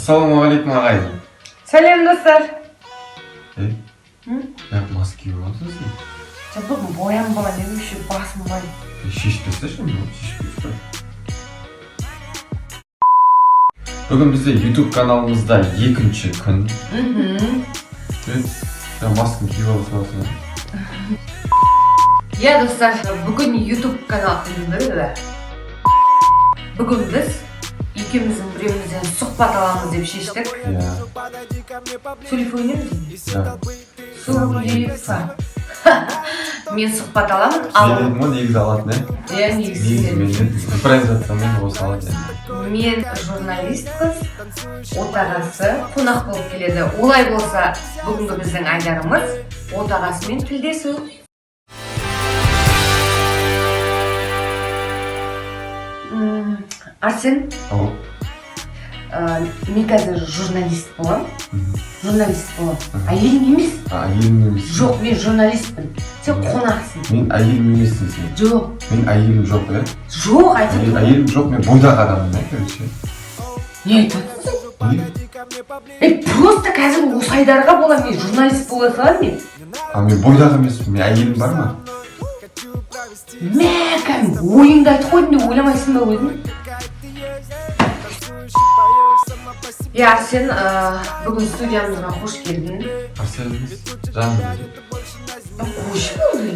Ассалаумағалейкум ағайын. Сәлем достар. Мас киіп отырсың? Бүгін боям бала не үшін басым бай. Шешіп тасташы, шешіп қой. Бүгін бізде YouTube каналымызда екінші күн. Маскын киіп аласың. Я достар, бүгін YouTube канал күнді. Бүгін біз екеуміздің біреуімізден сұхбат аламыз деп шештік. Сөйлеп ойнаймыз? Сөйлеп. Мен сұхбат аламын. Мен едім ғой негізі алатын, иә? Негізі мен импровизациямен осы алатын. Мен журналист қыз, отағасы қонақ болып келеді. Олай болса, бүгінгі біздің айдарымыз отағасымен тілдесу. Арсен, мен қазір журналист болам. Әйелім емес? Әйелім емес. Жоқ, мен журналистпін. Сен қонақсың. Мен әйелім емессің сен. Жоқ. Мен әйелім жоқ, иә? Жоқ, айтып тұрмын. Әйелім жоқ, мен бойдақ адаммын, короче. Не айтып тұрсың? Просто қазір осы айдарға болам, мен журналист бола салам мен. Мен бойдақ емеспін, мен әйелім бар ма? Мәкәм, ойыңды айтып қойдың деп ойламайсың ба өзің? Арсен, бүгін студиямызға қош келдің. Арсен емес, жаным. Қош болды.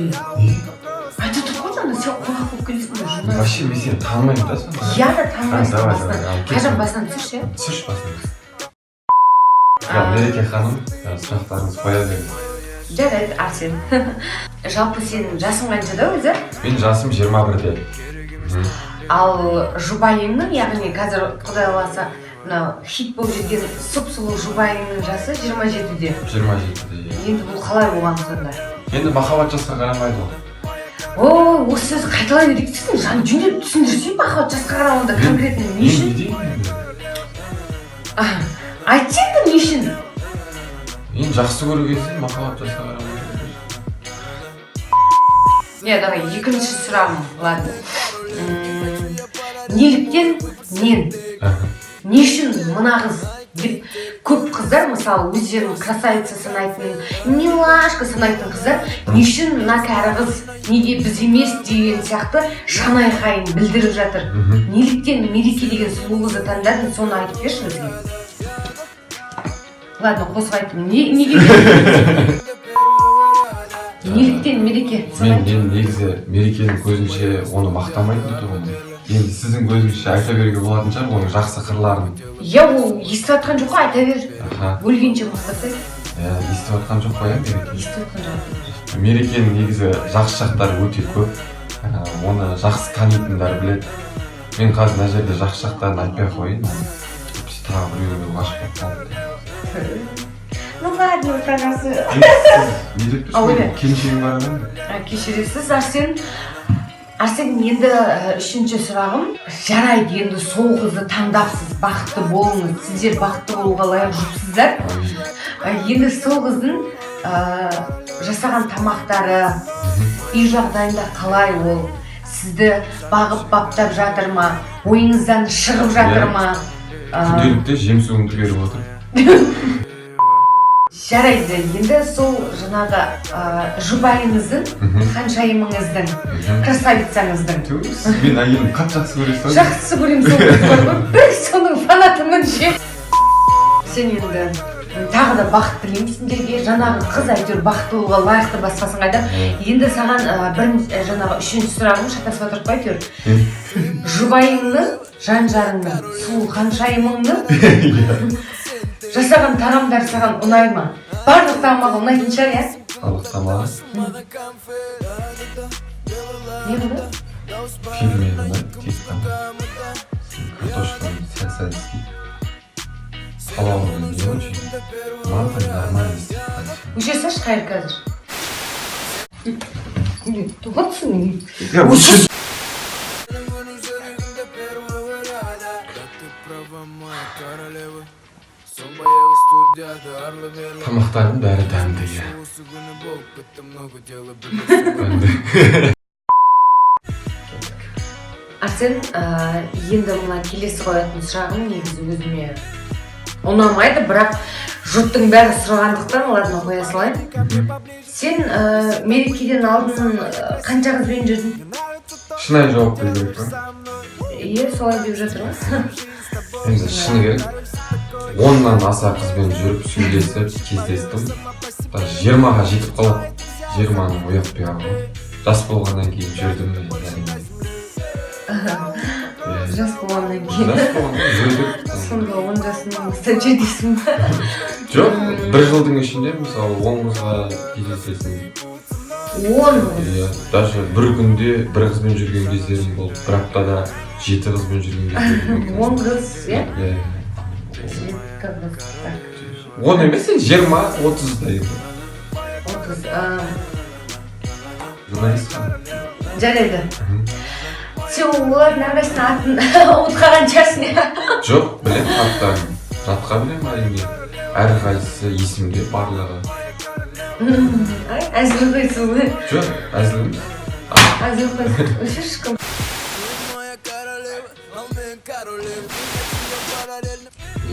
Айтып тұрғанда сен қонақ болып келесің бе журналист? Вообще мен сені танымаймын да сонда. Я да танымайсың басынан. Қажан басынан түсірші? Түсірші басынан. Мереке ханым, сұрақтарыңыз қоя беріңіз. Жарайды, Арсен. Жалпы сенің жасың қаншада өзі? Мен жасым 21-де. Ал жұбайыңның, яғни қазір құдай қаласа хит болып жүрген сұп-сұлу жұбайыңның жасы 27-де. 27-де. Енді бұл қалай болған сонда? Енді махаббат жасқа қарамайды ғой. Осы сөзді қайталай берексің, жан жөндеп түсіндірсей махаббат жасқа қарауында конкретно не үшін? Айтсен де не үшін? Мен жақсы көру кезде махаббат жасқа қарамайды. Давай, екінші сұрағым, ладно. Неліктен мен? Не үшін мына қыз деп көп қыздар, мысалы, өздерінің красавица санайтын, милашка санайтын қыздар, не үшін мына кәрі қыз, неге біз емес деген сияқты жан айқайын білдіріп жатыр. Неліктен Мереке деген сұлу қызды таңдадың, соны айтып берші бізге. Ладно, қосып айттым. Неге? Неліктен Мереке? Мен негізі Мерекенің көзінше оны мақтамайтын тұғым. Енді сіздің көзіңізше айта беруге болатын шығар, оның жақсы қырларын. Ол естіп атқан жоқ қой, айта бер. Өлгенше мақтасай. Естіп атқан жоқ қой, Мереке? Естіп атқан жоқ. Мерекенің негізі жақсы жақтары өте көп. Оны жақсы танитындар біледі. Мен қазір мына жерде жақсы жақтарын айтпай қойын. Біз тағы біреуге ғашық болып қалды. Ладно, отағасы. Не деп тұрсың? Келіншегің бар ма? Кешіресіз, Арсен, енді үшінші сұрағым. Жарайды, енді сол қызды таңдапсыз, бақытты болыңыз. Сіздер бақытты болуға лайық жүрсіздер. Енді сол қыздың жасаған тамақтары, үй жағдайында қалай ол? Сізді бағып баптап жатыр ма? Ойыңыздан шығып жатыр ма? Күнделікті жем суыңды беріп отыр. Жарайды, енді сол жаңағы жұбайыңыздың, ханшайымыңыздың, красавицаңыздың. Мен әйелім қатты жақсы көресің. Жақсы көремін сол қызды. Бір соның фанатымын ше. Сен енді тағы да бақыт тілеймін сендерге. Жаңағы қыз әйтеуір бақытты болуға лайықты басқасын қайда. Енді саған жаңағы үшінші сұрағым шатасып отырып қой әйтеуір. Жұбайыңның, жан-жарыңның, сұлу ханшайымыңның жасаған тағамдар саған ұнай ма? Барлық тағамға ұнайтын шығар, иә? Барлық тағамға? Не болды? Пельмені ұнайды, тек қана. Картошканы сәл-сәл халалын не очень. Маған нормально. Өше саш қайыр қазір. Тұғатсың? Тамақтардың бәрі дәмді, иә. Арсен, енді мына келесі қоятын сұрағым негізі өзіме ұнамайды, бірақ жұрттың бәрі сұрағандықтан ладно қоя салайын. Сен мерекеден алдын қанша қызбен жүрдің? Шынайы жауап беру керек па? Иә, солай деп жатырмын. Енді шыны керек. 10-нан аса қызбен жүріп, сөйлесіп, кездестім. 20-ға жетіп қалады. 20-ның оятпай ағы. Жас болғаннан кейін жүрдім. Жас болғаннан кейін. Жас болғаннан жүрдік. Сонда 10 жасының статью дейсің ба? Жоқ, 1 жылдың ішінде, мысалы, 10 қызға кездесесің. 10? Даже бір күнде бір қызбен жүрген кездерім болды. Бір аптада 7 қызбен жүрген кездерім болды. 10 қыз, иә? Иә. 10 10 емес, 20-30 да енді. 30. Журналист қан. Жарайды. Сен олардың әрқайсының атын ұмытқан шығарсың, иә? Жоқ, білем аттарын. Жатқа білем әрине. Әрқайсысы есімде барлығы. Әзіл қойсың ғой. Жоқ, әзіл емес. Әзіл қойсың. Өшіршкім.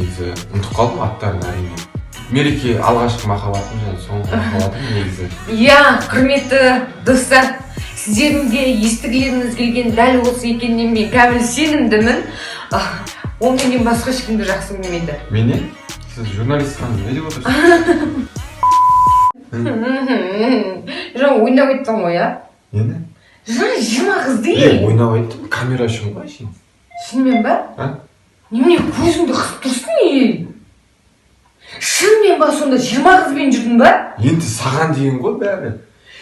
Негізі ұмытып қалдым аттарын әрине. Мереке алғашқы махаббатым және соңғы махаббатым негізі. Иә, құрметті достар, сіздердің де естігілеріңіз келген дәл осы екенінен мен кәміл сенімдімін. Ол менен басқа ешкімді жақсы көрмейді. Менен? Сіз журналист қан не деп отырсыз? Жаңа ойнап айттың ғой, а? Нені? Жаңа 20 қызды ей. Ойнап айттым, камера үшін ғой сен. Шынымен ба? Немене көзіңді қысып тұрсың ей? Шынымен ба сонда 20 қызбен жүрдің ба? Енді саған дейін ғой бәрі.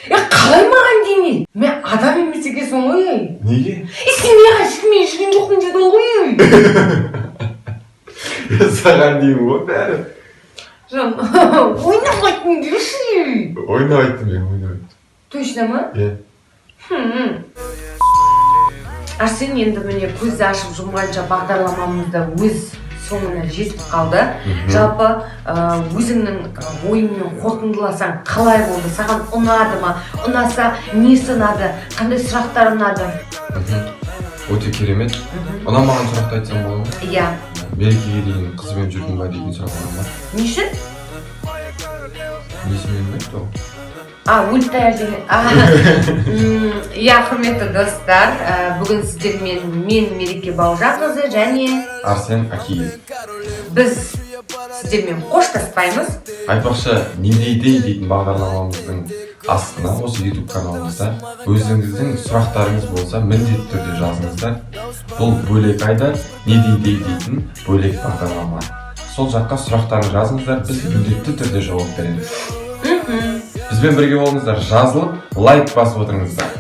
Қалай маған деймін? Мен адам емес екенсің ғой ей. Неге? Сен неға ешкіммен жүрген жоқпын дедің ғой ей. Саған дейін ғой бәрі. Ойнап айттың деші ей. Ойнап айттым мен, ойнап айттым. Точно ма? Иә. Арсен енді міне көзді ашып жұмғанша бағдарламамызда өз соңына жетіп қалды. Жалпы өзіңнің ойыңмен қорытындыласаң қалай болды? Саған ұнады ма? Ұнаса несі ұнады? Қандай сұрақтар ұнады? Өте керемет. Ұнамаған сұрақты айтсам болады ма? Иә. Мерекеге дейін қызбен жүрдің ба деген сұрақ ұнады ма? Не үшін? Несімен айтты ол? Өліп таяр деген. Иә, құрметті достар, бүгін сіздермен мен Мереке Бауыржанқызы және Арсен Акиев. Біз сіздермен қоштаспаймыз. Айтпақшы, не дейді дейтін бағдарламамыздың астына осы YouTube каналымызда өзіңіздің сұрақтарыңыз болса міндетті түрде жазыңыздар. Бұл бөлек айда не дейді дейтін бөлек бағдарлама. Сол жаққа сұрақтарын жазыңыздар, біз міндетті түрде жауап береміз. Бізбен бірге болыңыздар, жазылып, лайк басып отырыңыздар.